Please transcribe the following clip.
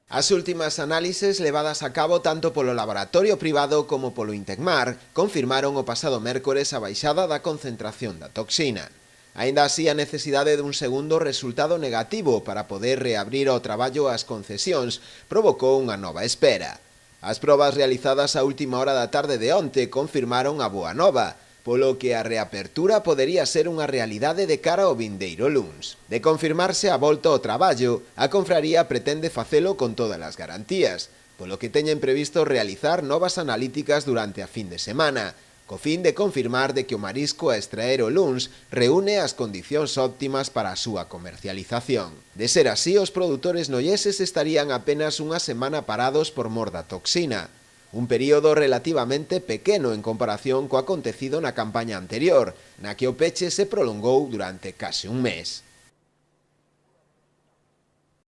As últimas análises levadas a cabo tanto polo laboratorio privado como polo Intecmar confirmaron o pasado mércores a baixada da concentración da toxina. Aínda así, a necesidade dun segundo resultado negativo para poder reabrir o traballo ás concesións provocou unha nova espera. As probas realizadas a última hora da tarde de onte confirmaron a boa nova, polo que a reapertura podería ser unha realidade de cara ao vindeiro luns. De confirmarse a volta ao traballo, a confraría pretende facelo con todas as garantías, polo que teñen previsto realizar novas analíticas durante a fin de semana, co fin de confirmar de que o marisco a extraer o luns reúne as condicións óptimas para a súa comercialización. De ser así, os produtores noieses estarían apenas unha semana parados por mor da toxina, un período relativamente pequeno en comparación co acontecido na campaña anterior, na que o peche se prolongou durante case un mes.